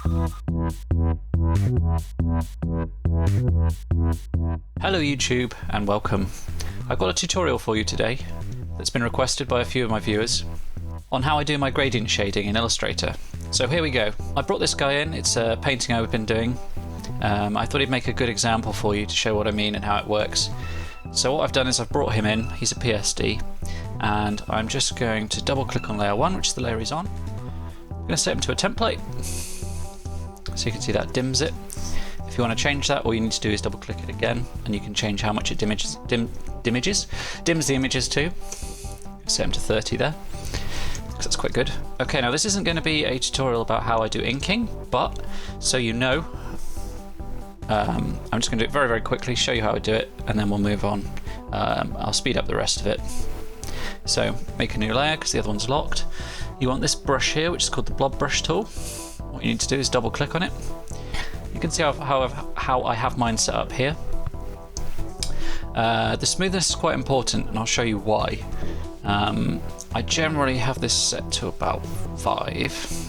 Hello YouTube and welcome. I've got a tutorial for you today that's been requested by a few of my viewers on how I do my gradient shading in Illustrator. So here we go. I brought this guy in, it's a painting I've been doing. I thought he'd make a good example for you to show what I mean and how it works. So what I've done is I've brought him in, he's a PSD, and I'm just going to double click on layer 1, which is the layer he's on. I'm going to set him to a template, so you can see that dims it. If you want to change that, all you need to do is double click it again, and you can change how much it dims the images to. Set him to 30 there, because that's quite good. Okay, now this isn't going to be a tutorial about how I do inking, but so you know, I'm just going to do it very, very quickly, show you how I do it, and then we'll move on. I'll speed up the rest of it. So make a new layer because the other one's locked. You want this brush here, which is called the blob brush tool. What you need to do is double click on it. You can see how I have mine set up here. The smoothness is quite important, and I'll show you why. I generally have this set to about 5.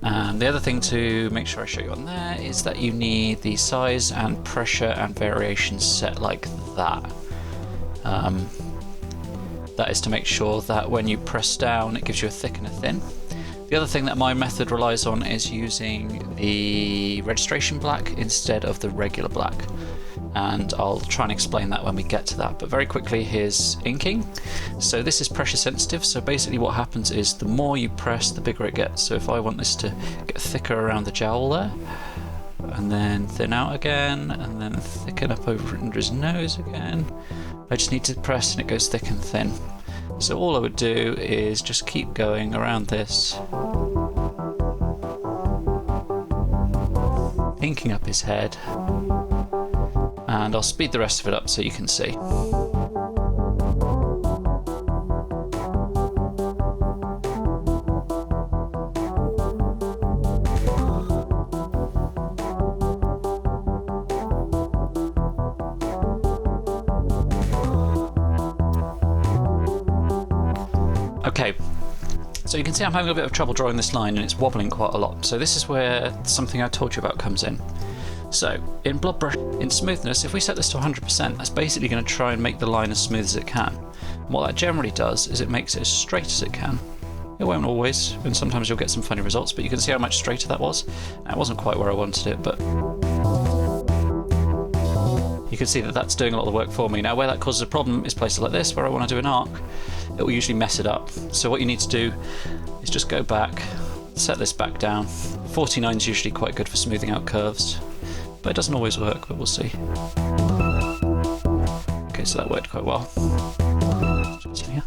And the other thing to make sure I show you on there is that you need the size and pressure and variation set like that. That is to make sure that when you press down it gives you a thick and a thin. The other thing that my method relies on is using the registration black instead of the regular black. And I'll try and explain that when we get to that. But very quickly, here's inking. So this is pressure sensitive, so basically what happens is the more you press, the bigger it gets. So if I want this to get thicker around the jowl there, and then thin out again, and then thicken up over under his nose again, I just need to press and it goes thick and thin. So all I would do is just keep going around this, inking up his head, and I'll speed the rest of it up so you can see. Okay, so you can see I'm having a bit of trouble drawing this line and it's wobbling quite a lot. So this is where something I told you about comes in. So in blob brush, in smoothness, if we set this to 100%, that's basically going to try and make the line as smooth as it can. And what that generally does is it makes it as straight as it can. It won't always, and sometimes you'll get some funny results, but you can see how much straighter that was. That wasn't quite where I wanted it, but you can see that that's doing a lot of the work for me. Now where that causes a problem is places like this, where I want to do an arc. It will usually mess it up. So what you need to do is just go back, set this back down. 49 is usually quite good for smoothing out curves, but it doesn't always work, but we'll see. Okay, so that worked quite well. Here.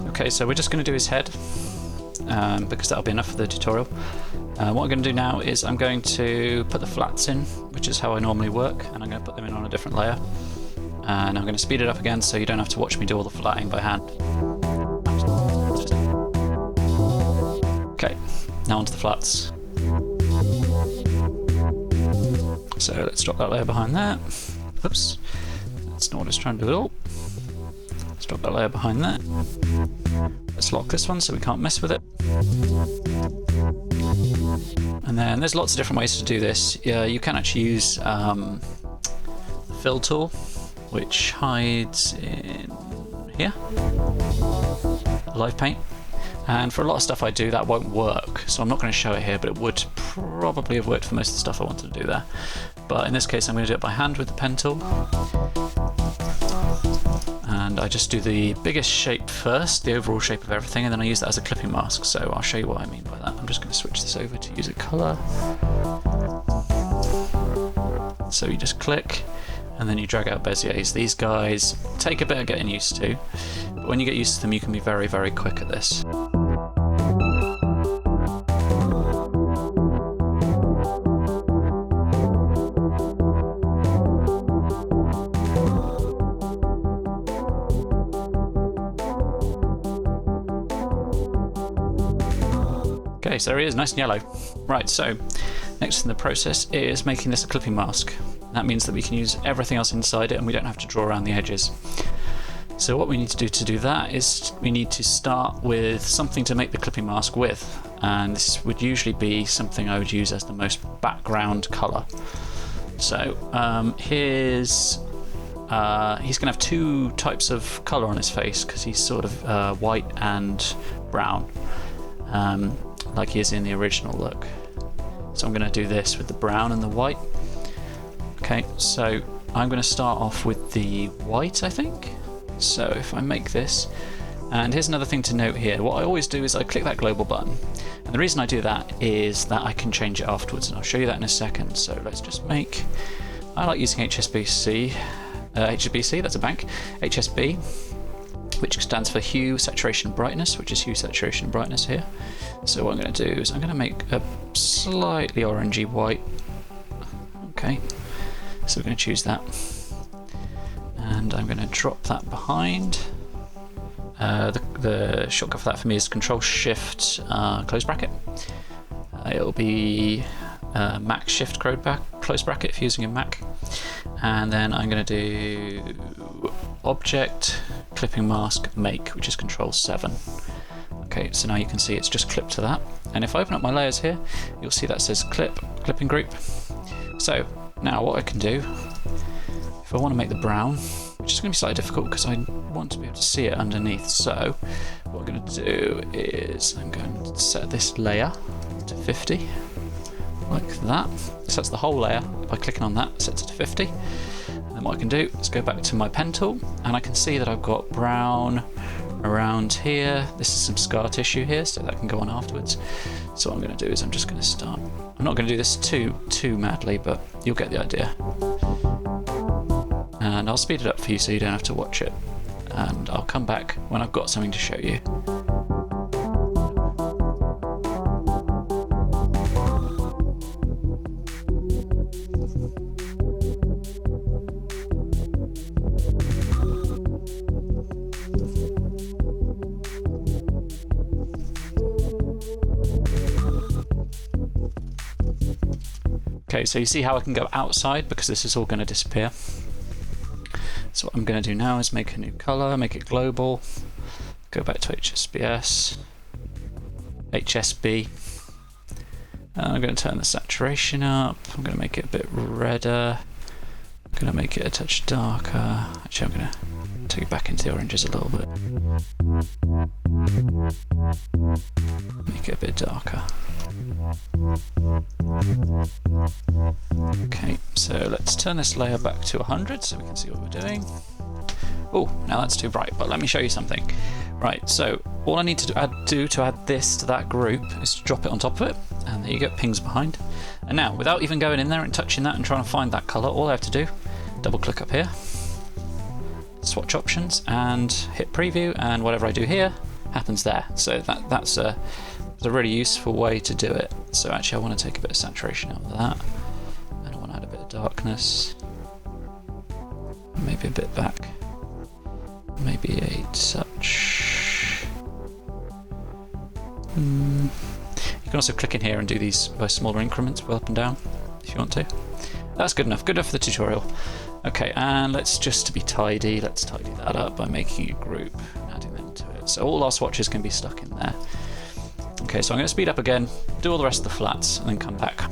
Okay, so we're just going to do his head because that'll be enough for the tutorial. What I'm going to do now is I'm going to put the flats in, which is how I normally work, and I'm going to put them in on a different layer. And I'm going to speed it up again so you don't have to watch me do all the flatting by hand. Okay, Now onto the flats. So let's drop that layer behind that. Oops, that's not what I was trying to do at all. Let's drop that layer behind that. Let's lock this one so we can't mess with it. And then there's lots of different ways to do this. Yeah, you can actually use the fill tool, which hides in here, live paint. And for a lot of stuff I do, that won't work, so I'm not going to show it here, but it would probably have worked for most of the stuff I wanted to do there. But in this case, I'm going to do it by hand with the pen tool. And I just do the biggest shape first, the overall shape of everything, and then I use that as a clipping mask. So I'll show you what I mean by that. I'm just going to switch this over to use a colour. So you just click, and then you drag out Beziers. These guys take a bit of getting used to, but when you get used to them, you can be very, very quick at this. Okay, so there he is, nice and yellow. Right, so next in the process is making this a clipping mask. That means that we can use everything else inside it and we don't have to draw around the edges. So what we need to do that is we need to start with something to make the clipping mask with, and this would usually be something I would use as the most background colour. So he's going to have two types of colour on his face because he's sort of white and brown, like he is in the original look. So I'm going to do this with the brown and the white. Okay, so I'm going to start off with the white, I think. So if I make this, and here's another thing to note here, what I always do is I click that global button, and the reason I do that is that I can change it afterwards, and I'll show you that in a second. So let's just make, I like using HSBC, that's a bank, HSB, which stands for Hue, Saturation, Brightness, which is Hue, Saturation, Brightness here. So what I'm going to do is I'm going to make a slightly orangey white. Okay, so we're going to choose that. And I'm going to drop that behind. The shortcut for that for me is Control Shift close bracket. It'll be Mac Shift close bracket if you're using a Mac. And then I'm going to do Object, Clipping Mask, Make, which is Control 7. Okay, so now you can see it's just clipped to that. And if I open up my layers here, you'll see that says Clipping Group. So now what I can do, if I want to make the brown, which is going to be slightly difficult because I want to be able to see it underneath. So what I'm going to do is I'm going to set this layer to 50, like that. So that's the whole layer. By clicking on that, it sets it to 50. And then what I can do is go back to my pen tool, and I can see that I've got brown around here. This is some scar tissue here, so that can go on afterwards. So what I'm going to do is I'm just going to start. I'm not going to do this too madly, but you'll get the idea. And I'll speed it up for you so you don't have to watch it. And I'll come back when I've got something to show you. Okay, so you see how I can go outside because this is all going to disappear. So what I'm going to do now is make a new color, make it global, go back to HSBS, HSB, and I'm going to turn the saturation up. I'm going to make it a bit redder, I'm going to make it a touch darker. Actually, I'm going to take it back into the oranges a little bit, make it a bit darker. Okay, so let's turn this layer back to 100 so we can see what we're doing. Oh, now that's too bright, but let me show you something. Right, so all I need to do to add this to that group is to drop it on top of it, and there you go, pings behind. And now, without even going in there and touching that and trying to find that colour, all I have to do, double click up here, swatch options, and hit preview, and whatever I do here happens there. So that's a really useful way to do it. So actually I want to take a bit of saturation out of that, and I want to add a bit of darkness, maybe a bit back, maybe a touch. You You can also click in here and do these by smaller increments, up and down, if you want to. That's good enough for the tutorial. Okay, and let's just to be tidy, let's tidy that up by making a group and adding them to it. So all our swatches can be stuck in there. Okay, so I'm going to speed up again, do all the rest of the flats, and then come back.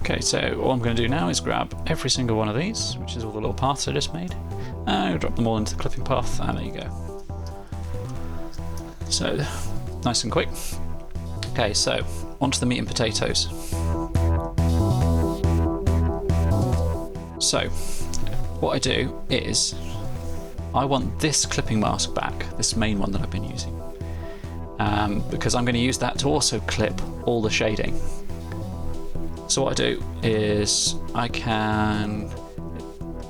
Okay, so all I'm going to do now is grab every single one of these, which is all the little paths I just made, and drop them all into the clipping path, and there you go. So, nice and quick. Okay, so onto the meat and potatoes. So, what I do is, I want this clipping mask back, this main one that I've been using, because I'm going to use that to also clip all the shading. So what I do is I can,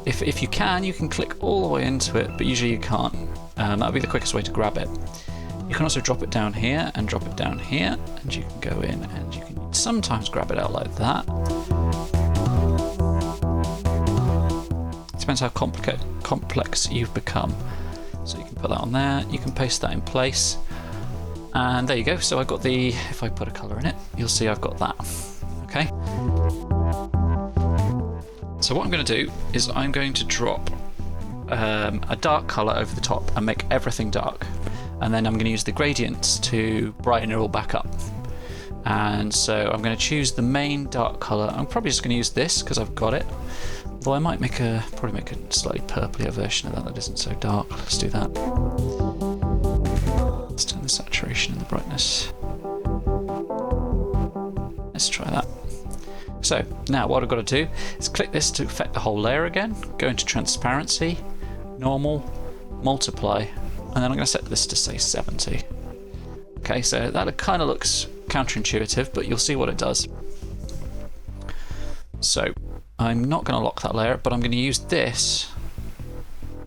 if you can click all the way into it, but usually you can't. That'll be the quickest way to grab it. You can also drop it down here and drop it down here, and you can go in and you can sometimes grab it out like that. It depends how complex you've become. So you can put that on there, you can paste that in place, and there you go. So I've got the, if I put a colour in it, you'll see I've got that. Okay. So what I'm going to do is I'm going to drop a dark colour over the top and make everything dark, and then I'm going to use the gradients to brighten it all back up. And so I'm going to choose the main dark colour. I'm probably just going to use this because I've got it, though I might probably make a slightly purplier version of that isn't so dark. Let's do that. Let's turn the saturation and the brightness. Let's try that. So now what I've got to do is click this to affect the whole layer again, go into transparency, normal, multiply, and then I'm going to set this to say 70. Okay, so that kind of looks counterintuitive, but you'll see what it does. So I'm not going to lock that layer, but I'm going to use this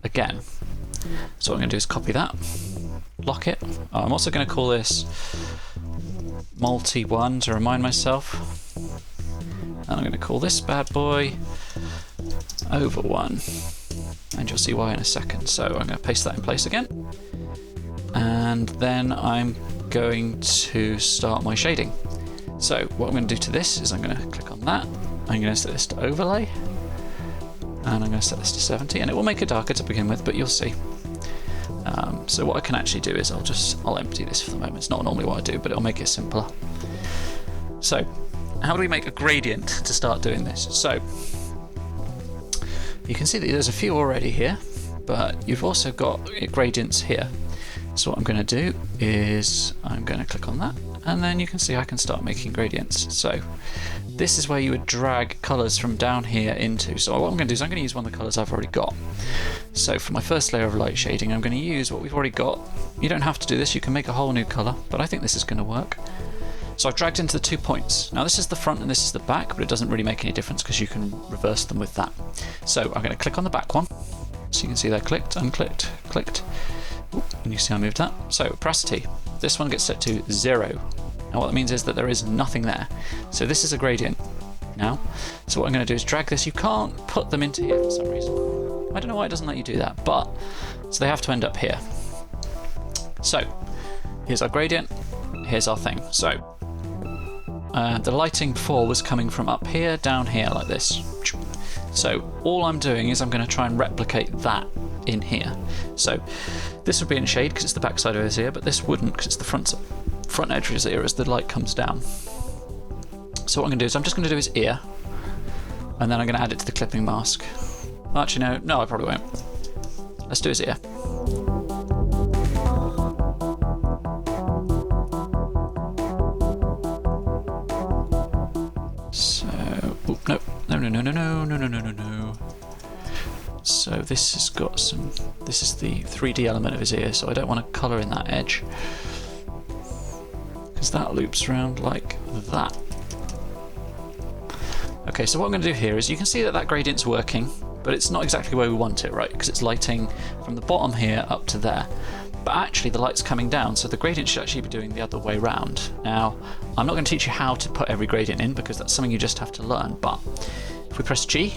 again. So what I'm going to do is copy that, lock it. I'm also going to call this multi-1 to remind myself. And I'm going to call this bad boy over 1, and you'll see why in a second. So I'm going to paste that in place again, and then I'm going to start my shading. So what I'm going to do to this is I'm going to click on that, I'm going to set this to overlay, and I'm going to set this to 70, and it will make it darker to begin with, but you'll see. So what I can actually do is I'll empty this for the moment. It's not normally what I do, but it'll make it simpler. So how do we make a gradient to start doing this? So you can see that there's a few already here, but you've also got gradients here. So what I'm going to do is I'm going to click on that, and then you can see I can start making gradients. So this is where you would drag colours from down here into. So what I'm going to do is I'm going to use one of the colours I've already got. So for my first layer of light shading, I'm going to use what we've already got. You don't have to do this, you can make a whole new colour, but I think this is going to work. So I've dragged into the 2 points. Now this is the front and this is the back, but it doesn't really make any difference because you can reverse them with that. So I'm going to click on the back one. So you can see that clicked, unclicked, clicked. Ooh, and you see I moved that. So opacity, this one gets set to 0. Now what that means is that there is nothing there. So this is a gradient now. So what I'm going to do is drag this. You can't put them into here for some reason. I don't know why it doesn't let you do that, but so they have to end up here. So here's our gradient. here's our thing. So the lighting before was coming from up here, down here like this. So all I'm doing is I'm going to try and replicate that in here. So this would be in shade because it's the back side of his ear, but this wouldn't because it's the front edge of his ear as the light comes down. So what I'm going to do is I'm just going to do his ear, and then I'm going to add it to the clipping mask. Actually, no, I probably won't. Let's do his ear. So, no. So this has got some, this is the 3D element of his ear, so I don't want to colour in that edge, because that loops around like that. Okay, so what I'm going to do here is you can see that gradient's working, but it's not exactly where we want it, right? Because it's lighting from the bottom here up to there. But actually the light's coming down, so the gradient should actually be doing the other way round. Now, I'm not going to teach you how to put every gradient in because that's something you just have to learn, but if we press G,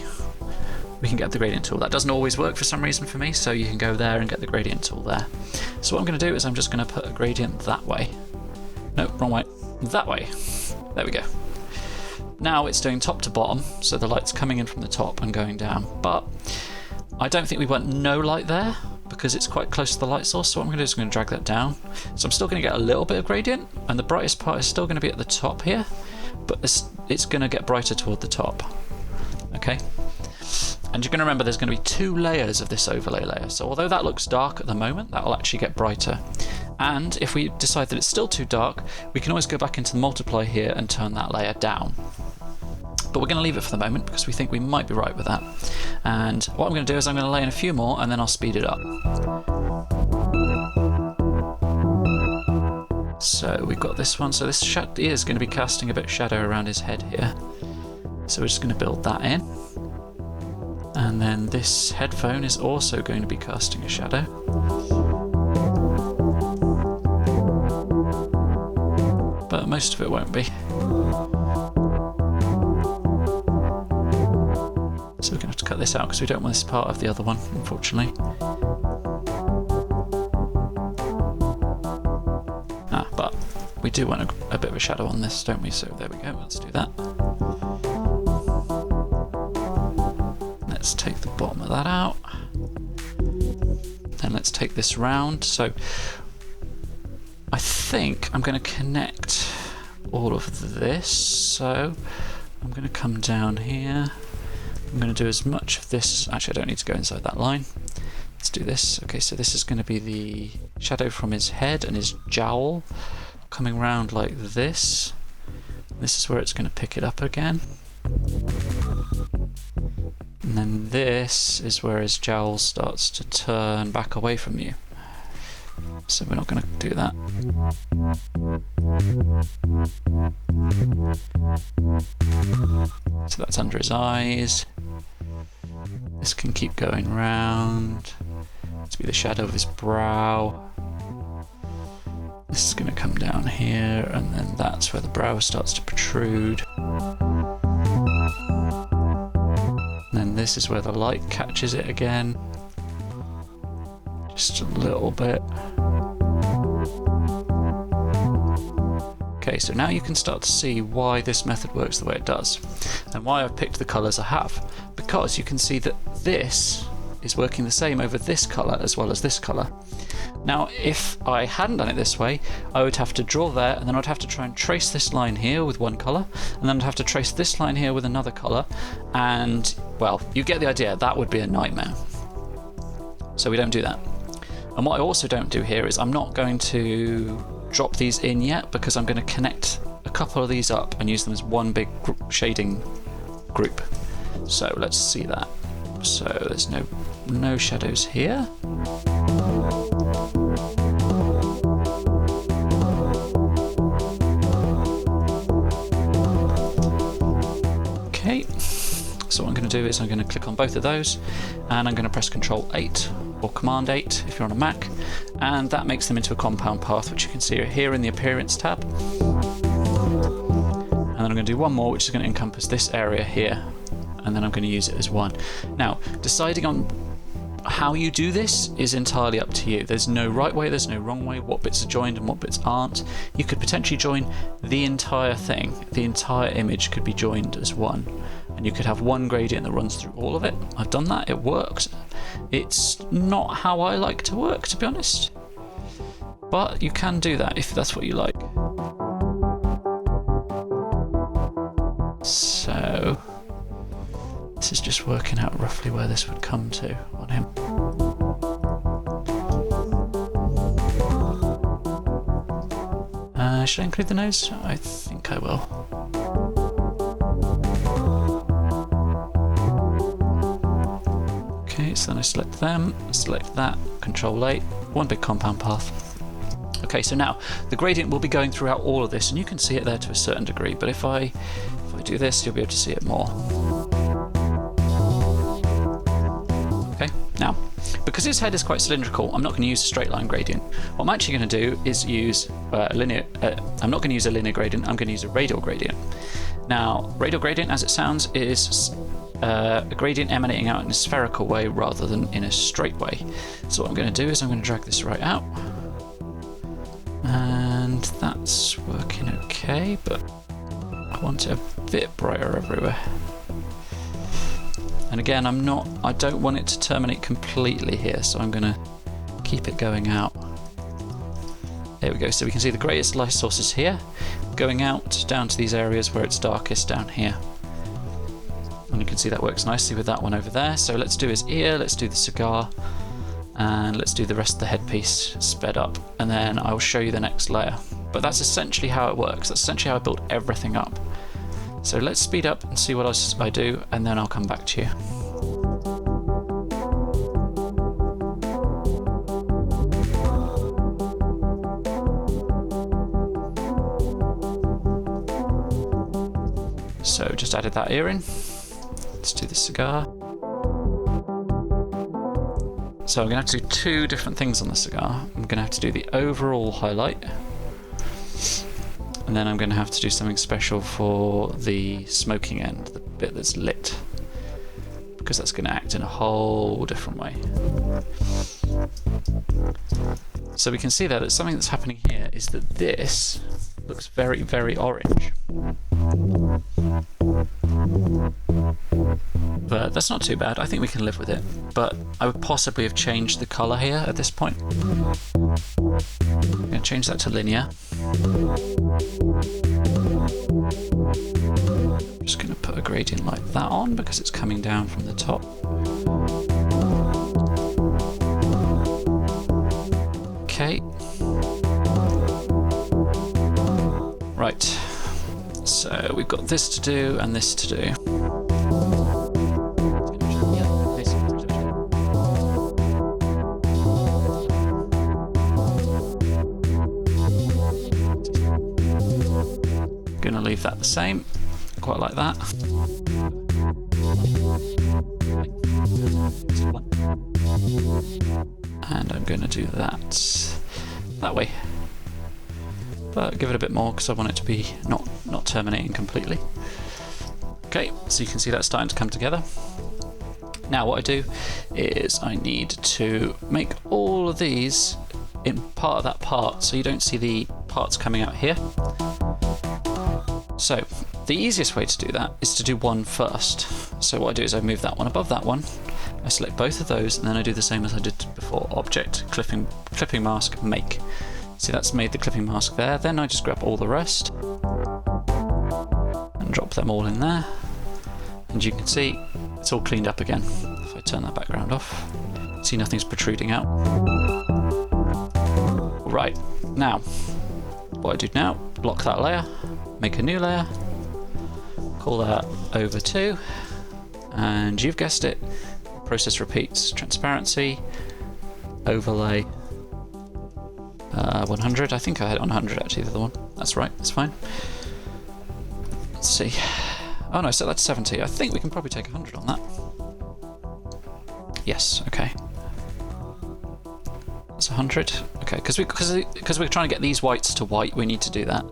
we can get the gradient tool. That doesn't always work for some reason for me, so you can go there and get the gradient tool there. So what I'm going to do is I'm just going to put a gradient that way. No, wrong way. That way. There we go. Now it's doing top to bottom, so the light's coming in from the top and going down. But I don't think we want no light there because it's quite close to the light source, so what I'm going to do is I'm going to drag that down. So I'm still going to get a little bit of gradient, and the brightest part is still going to be at the top here, but it's going to get brighter toward the top. Okay? And you're going to remember there's going to be 2 layers of this overlay layer, so although that looks dark at the moment, that will actually get brighter. And if we decide that it's still too dark, we can always go back into the multiply here and turn that layer down. But we're going to leave it for the moment because we think we might be right with that. And what I'm going to do is I'm going to lay in a few more and then I'll speed it up. So we've got this one. So this ear is going to be casting a bit of shadow around his head here. So we're just going to build that in. And then this headphone is also going to be casting a shadow. But most of it won't be. So we're going to have to cut this out because we don't want this part of the other one, unfortunately. But we do want a bit of a shadow on this, don't we? So there we go, let's do that. Let's take the bottom of that out. Then let's take this round. So I think I'm going to connect all of this. So I'm going to come down here. I'm going to do as much of this. Actually, I don't need to go inside that line. Let's do this. Okay, so this is going to be the shadow from his head and his jowl coming round like this. This is where it's going to pick it up again. And then this is where his jowl starts to turn back away from you. So we're not going to do that. So that's under his eyes. This can keep going round to be the shadow of his brow. This is going to come down here, and then that's where the brow starts to protrude. And then this is where the light catches it again. Just a little bit. Okay, so now you can start to see why this method works the way it does, and why I've picked the colours I have, because you can see that this is working the same over this colour as well as this colour. Now, if I hadn't done it this way, I would have to draw there, and then I'd have to try and trace this line here with one colour, and then I'd have to trace this line here with another colour, and, well, you get the idea, that would be a nightmare. So we don't do that. And what I also don't do here is I'm not going to drop these in yet, because I'm going to connect a couple of these up and use them as one big shading group. So let's see that. So there's no shadows here. Okay, so what I'm going to do is I'm going to click on both of those, and I'm going to press Ctrl 8 or Command 8 if you're on a Mac, and that makes them into a compound path, which you can see here in the Appearance tab. And then I'm going to do one more, which is going to encompass this area here, and then I'm going to use it as one. Now, deciding on How you do this is entirely up to you. There's no right way, there's no wrong way. What bits are joined and what bits aren't. You could potentially join the entire thing. The entire image could be joined as one. And you could have one gradient that runs through all of it. I've done that, it works. It's not how I like to work, to be honest. But you can do that if that's what you like. So this is just working out roughly where this would come to on him. Should I include the nose? I think I will. Okay, so then I select them, select that, Control-A, one big compound path. Okay, so now the gradient will be going throughout all of this, and you can see it there to a certain degree, but if I do this, you'll be able to see it more. Okay, now, because his head is quite cylindrical, I'm not going to use a straight line gradient. What I'm actually going to do is use I'm not going to use a linear gradient, I'm going to use a radial gradient. Now, radial gradient, as it sounds, is a gradient emanating out in a spherical way rather than in a straight way. So what I'm going to do is I'm going to drag this right out. And that's working okay, but I want it a bit brighter everywhere. And again, I don't want it to terminate completely here, so I'm going to keep it going out. There we go, so we can see the greatest light source is here, going out down to these areas where it's darkest down here. And you can see that works nicely with that one over there. So let's do his ear, let's do the cigar, and let's do the rest of the headpiece sped up, and then I will show you the next layer. But that's essentially how it works. That's essentially how I built everything up. So let's speed up and see what else I do, and then I'll come back to you. So just added that ear in. Let's do the cigar. So I'm going to have to do two different things on the cigar. I'm going to have to do the overall highlight, and then I'm going to have to do something special for the smoking end, the bit that's lit, because that's going to act in a whole different way. So we can see that something that's happening here is that this looks very, very orange. But that's not too bad. I think we can live with it. But I would possibly have changed the colour here at this point. I'm going to change that to linear. I'm just going to put a gradient like that on because it's coming down from the top. Okay. Right. So we've got this to do and this to do. Gonna leave that the same, quite like that. And I'm going to do that way, but give it a bit more because I want it to be not terminating completely. Okay, so you can see that's starting to come together. Now what I do is I need to make all of these in part of that part, so you don't see the parts coming out here. So the easiest way to do that is to do one first. So what I do is I move that one above that one, I select both of those, and then I do the same as I did before. Object, clipping mask, make. See, that's made the clipping mask there. Then I just grab all the rest and drop them all in there. And you can see it's all cleaned up again. If I turn that background off, see nothing's protruding out. Right, now, what I do now, lock that layer, make a new layer, call that over 2, and you've guessed it, process repeats, transparency, overlay, 100, I think I had it on 100 actually, the other one, that's right, that's fine. Let's see, oh no, so that's 70, I think we can probably take 100 on that. Yes, okay. That's 100, okay, because we're trying to get these whites to white, we need to do that.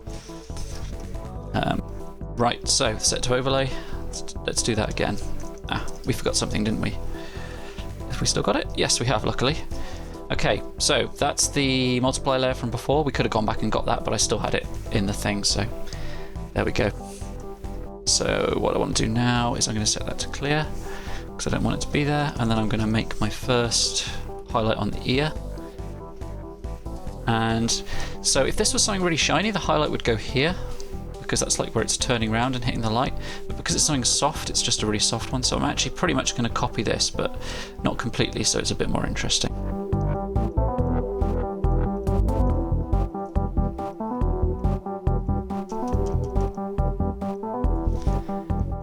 Right, so set to overlay, let's do that again. We forgot something, didn't we? Have we still got it? Yes, we have, luckily. Okay, so that's the multiply layer from before. We could have gone back and got that, but I still had it in the thing, so there we go. So what I want to do now is I'm going to set that to clear, because I don't want it to be there, and then I'm going to make my first highlight on the ear. And so if this was something really shiny, the highlight would go here, because that's like where it's turning around and hitting the light. But because it's something soft, it's just a really soft one, so I'm actually pretty much going to copy this, but not completely, so it's a bit more interesting.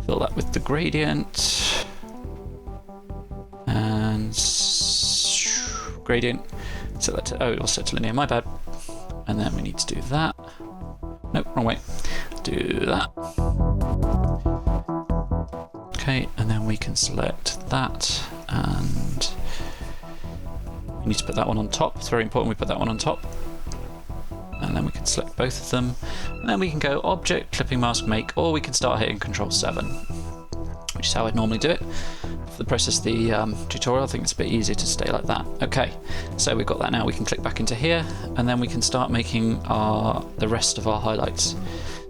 Fill that with the gradient, and gradient, set that to, oh, it was set to linear, my bad. And then we need to do that. Nope, wrong way. Do that. Okay, and then we can select that, and we need to put that one on top. It's very important we put that one on top. And then we can select both of them, and then we can go Object, Clipping Mask, Make, or we can start hitting Control 7, which is how I'd normally do it. For the process of the tutorial, I think it's a bit easier to stay like that. Okay, so we've got that now. We can click back into here, and then we can start making the rest of our highlights.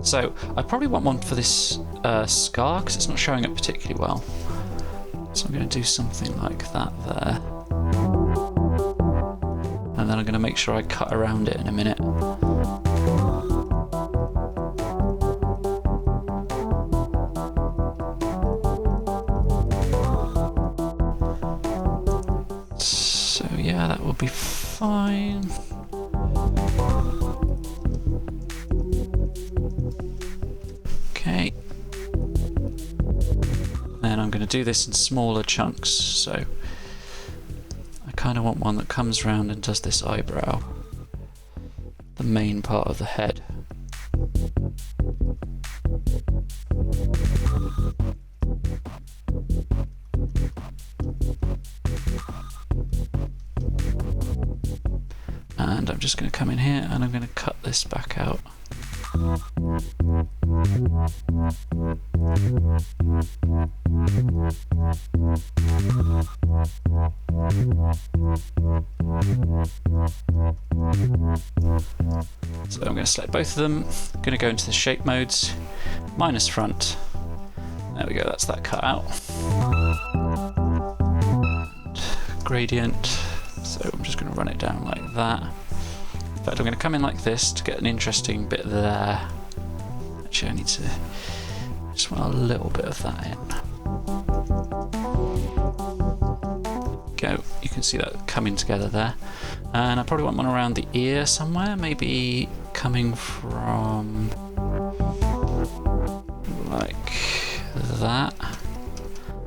So I probably want one for this scar, because it's not showing up particularly well. So I'm going to do something like that there. And then I'm going to make sure I cut around it in a minute. So yeah, that will be fine. Okay. Then I'm going to do this in smaller chunks, so I kind of want one that comes around and does this eyebrow, the main part of the head. And I'm just going to come in here and I'm going to cut this back out. So I'm going to select both of them, I'm going to go into the shape modes, minus front. There we go, that's that cut out. And gradient, so I'm just going to run it down like that. In fact, I'm going to come in like this to get an interesting bit there. Actually, I need to just want a little bit of that in. Go. You can see that coming together there. And I probably want one around the ear somewhere, maybe coming from like that.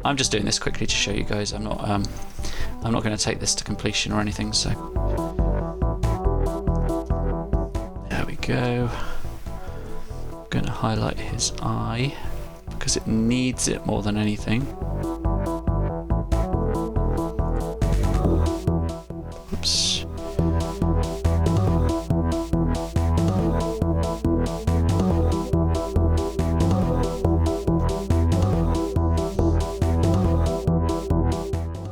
I'm just doing this quickly to show you guys. I'm not going to take this to completion or anything, so there we go. I'm going to highlight his eye because it needs it more than anything. Oops.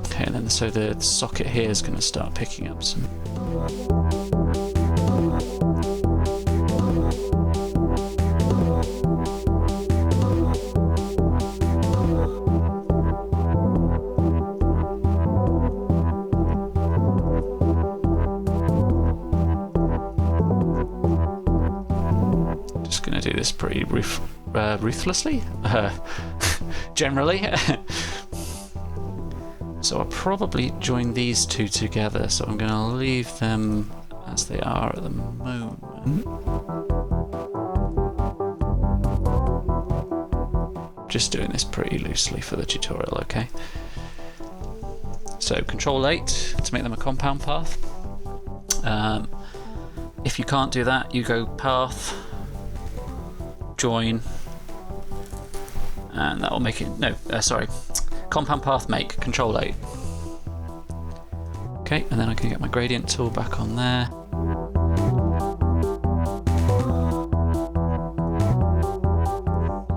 Okay, and then so the socket here is going to start picking up some. Do this pretty ruthlessly, generally. So I'll probably join these two together, so I'm going to leave them as they are at the moment. Just doing this pretty loosely for the tutorial, okay? So Control 8 to make them a compound path. If you can't do that, you go Path, Join, and that will make it, compound path make, Control 8. Okay, and then I can get my gradient tool back on there.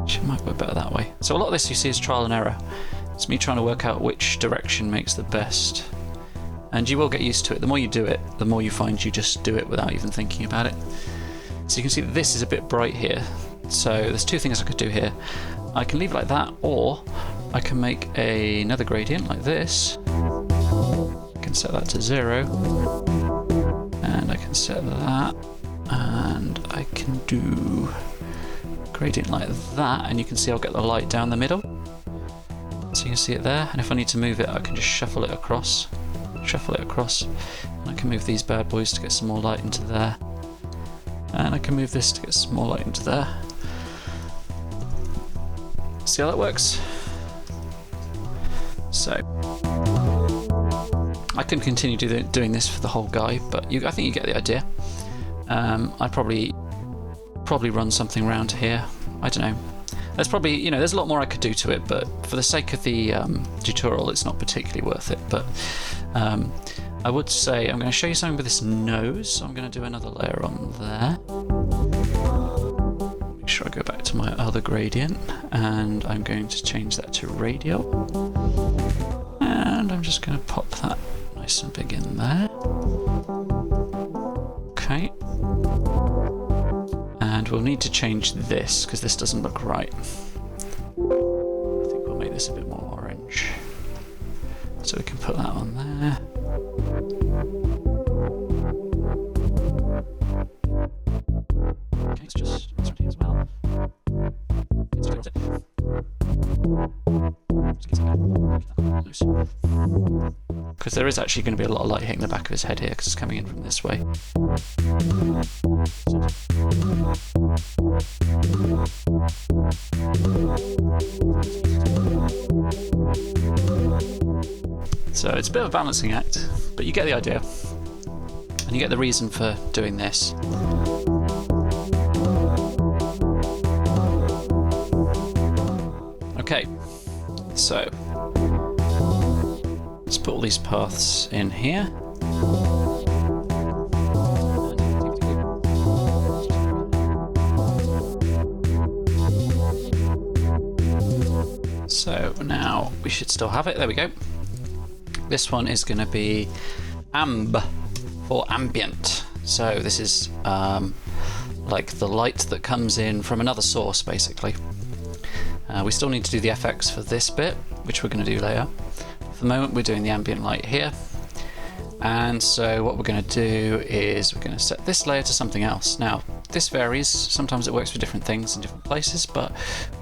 Actually, it might work better that way. So a lot of this you see is trial and error. It's me trying to work out which direction makes the best. And you will get used to it. The more you do it, the more you find you just do it without even thinking about it. So you can see that this is a bit bright here. So there's two things I could do here. I can leave it like that, or I can make another gradient like this. I can set that to 0. And I can set that. And I can do gradient like that, and you can see I'll get the light down the middle. So you can see it there, and if I need to move it, I can just shuffle it across, and I can move these bad boys to get some more light into there. And I can move this to get some more light into there. See how that works? So I can continue doing this for the whole guy, but I think you get the idea. I'd probably run something around here. I don't know. There's probably, there's a lot more I could do to it, but for the sake of the tutorial, it's not particularly worth it. But I would say I'm going to show you something with this nose. So I'm going to do another layer on there. Make sure I go back to my other gradient, and I'm going to change that to radial. And I'm just going to pop that nice and big in there. Okay. And we'll need to change this because this doesn't look right. I think we'll make this a bit more orange. So we can put that on there. Okay, it's ready as well. Because there is actually going to be a lot of light hitting the back of his head here because it's coming in from this way. So it's a bit of a balancing act, but you get the idea. And you get the reason for doing this. Okay, so let's put all these paths in here. So now we should still have it. There we go. This one is going to be amb for ambient. So this is like the light that comes in from another source, basically. We still need to do the FX for this bit, which we're going to do later. For the moment, we're doing the ambient light here. And so what we're going to do is we're going to set this layer to something else. Now, this varies. Sometimes it works for different things in different places, but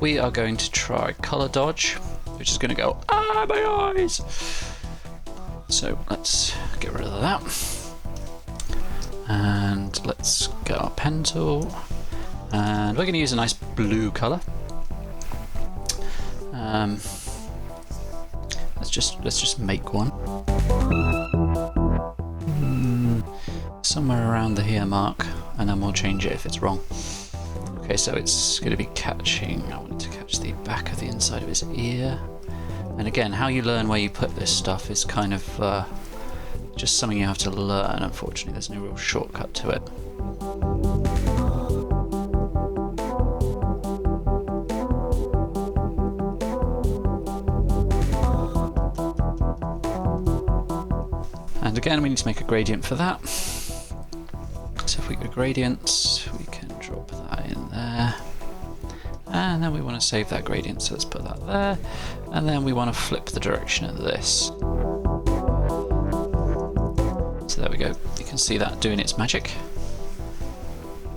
we are going to try color dodge, which is going to go, my eyes! So let's get rid of that. And let's get our pen tool. And we're going to use a nice blue color. Let's just make one. Somewhere around the here mark, and then we'll change it if it's wrong. Okay, so it's going to be catching. I want it to catch the back of the inside of his ear. And again, how you learn where you put this stuff is kind of just something you have to learn. Unfortunately, there's no real shortcut to it. And again, we need to make a gradient for that. So if we go gradients, we can drop that in there. And then we want to save that gradient, so let's put that there. And then we want to flip the direction of this. So there we go. You can see that doing its magic.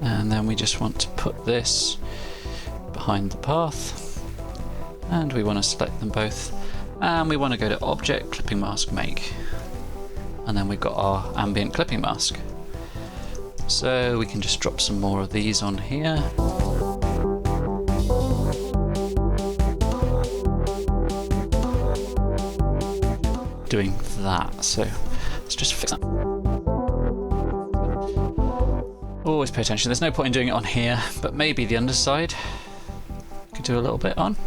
And then we just want to put this behind the path. And we want to select them both. And we want to go to Object, Clipping Mask, Make. And then we've got our ambient clipping mask. So we can just drop some more of these on here. Doing that, so let's just fix that. Always pay attention, there's no point in doing it on here, but maybe the underside could do a little bit on.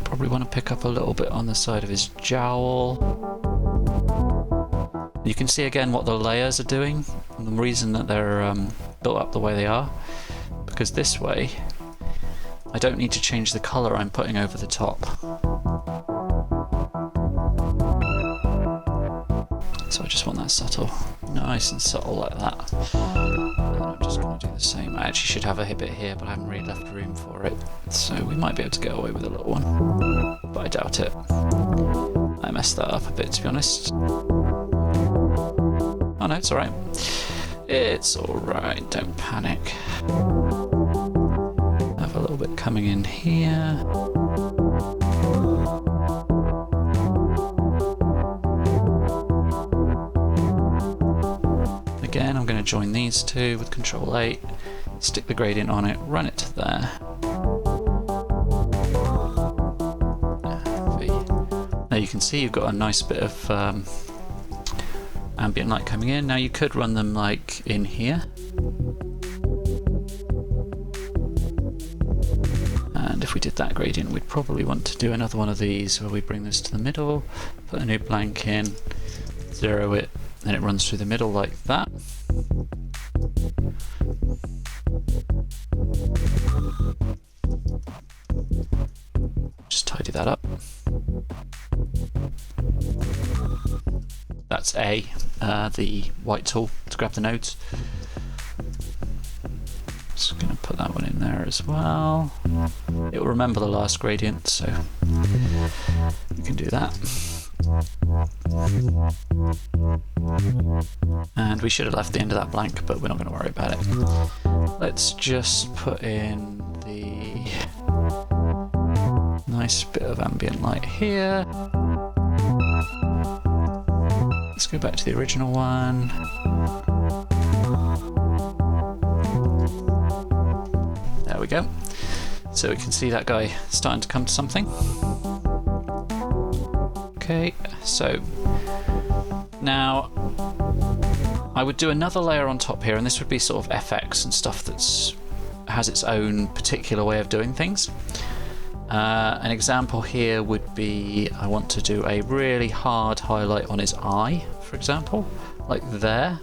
Probably want to pick up a little bit on the side of his jowl. You can see again what the layers are doing, and the reason that they're built up the way they are. because this way I don't need to change the colour I'm putting over the top. So I just want that subtle, nice and subtle like that. And I'm just going to do the same. I actually should have a bit here, but I haven't really left room for it. So we might be able to get away with a little one, but I doubt it. I messed that up a bit, to be honest. Oh no, it's alright. It's alright, don't panic. Have a little bit coming in here. Again, I'm going to join these two with Control 8, stick the gradient on it, run it to there. Now you can see you've got a nice bit of ambient light coming in. Now you could run them like in here. And if we did that gradient, we'd probably want to do another one of these where we bring this to the middle, put a new blank in, zero it, then it runs through the middle like that. Just tidy that up. That's A, the white tool to grab the nodes. Just going to put that one in there as well. It will remember the last gradient, so you can do that. And we should have left the end of that blank, but we're not going to worry about it. Let's just put in the nice bit of ambient light here. Let's go back to the original one. There we go. So we can see that guy starting to come to something. Okay, so now I would do another layer on top here, and this would be sort of FX and stuff that's has its own particular way of doing things. An example here would be I want to do a really hard highlight on his eye, for example, like there.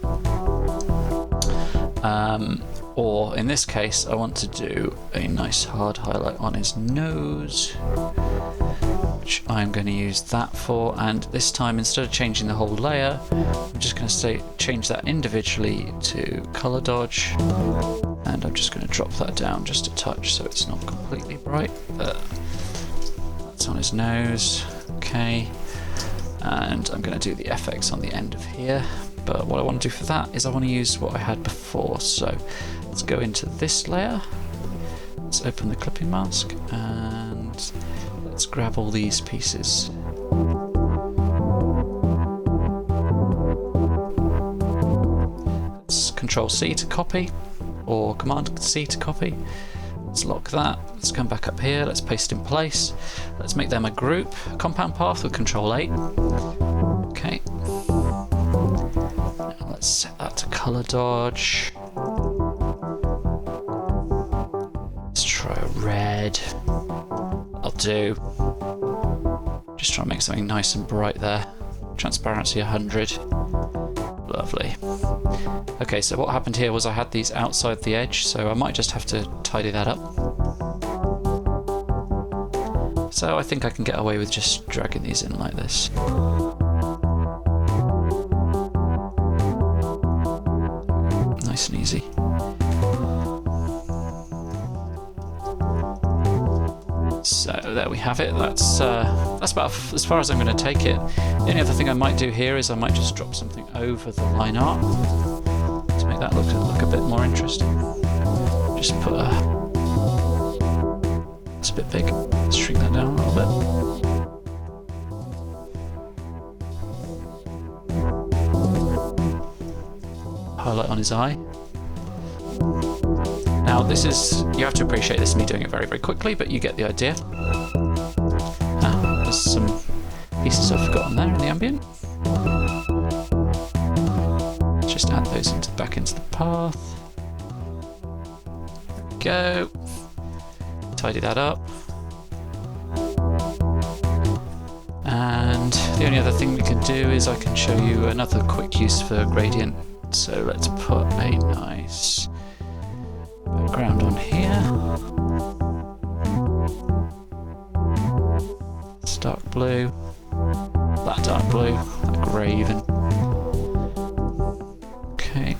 Or in this case, I want to do a nice hard highlight on his nose, which I'm going to use that for. And this time, instead of changing the whole layer, I'm just going to change that individually to color dodge. And I'm just going to drop that down just a touch so it's not completely bright. That's on his nose. Okay. And I'm going to do the FX on the end of here. But what I want to do for that is I want to use what I had before. So let's go into this layer. Let's open the clipping mask and let's grab all these pieces. Let's Control C to copy, or Command C to copy. Let's lock that. Let's come back up here. Let's paste in place. Let's make them a group, a compound path with Control 8. Okay. Now let's set that to color dodge. Let's try a red. I'll do. Just try and make something nice and bright there. Transparency 100. Lovely. Okay, so what happened here was I had these outside the edge, so I might just have to tidy that up. So I think I can get away with just dragging these in like this. Nice and easy. So there we have it. That's about as far as I'm going to take it. The only other thing I might do here is I might just drop something over the line art to make that look a bit more interesting. Just put a. It's a bit big. Let's shrink that down a little bit. Highlight on his eye. Now this is, you have to appreciate this is me doing it very, very quickly, but you get the idea. There's some pieces I've forgotten there in the ambient. Just add those back into the path. There we go. Tidy that up. And the only other thing we can do is I can show you another quick use for gradient. So let's put a nice Background on here. It's dark blue. That dark blue. That grey even. Okay.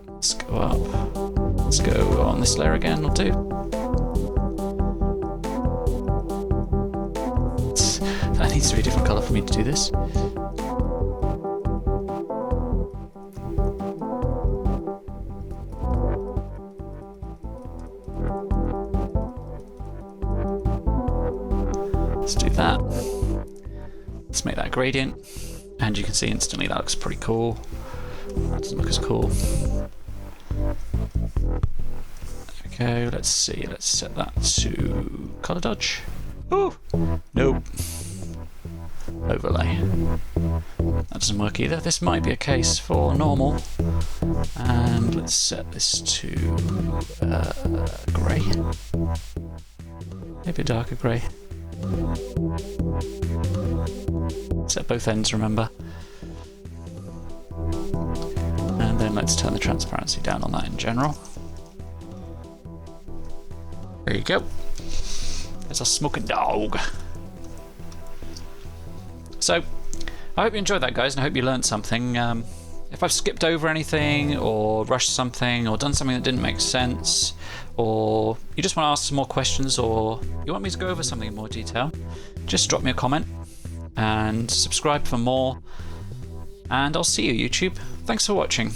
Let's go up. Let's go on this layer again, will do. That needs to be a different colour for me to do this. Let's do that. Let's make that gradient. And you can see instantly that looks pretty cool. That doesn't look as cool. Okay, let's see. Let's set that to colour dodge. Oh, nope. Overlay. That doesn't work either. This might be a case for normal. And let's set this to grey. Maybe a darker grey. Set both ends, remember. And then let's turn the transparency down on that in general. There you go. There's a smoking dog. So, I hope you enjoyed that, guys, and I hope you learned something. If I've skipped over anything, or rushed something, or done something that didn't make sense, or you just want to ask some more questions, or you want me to go over something in more detail, just drop me a comment and subscribe for more. And I'll see you, YouTube. Thanks for watching.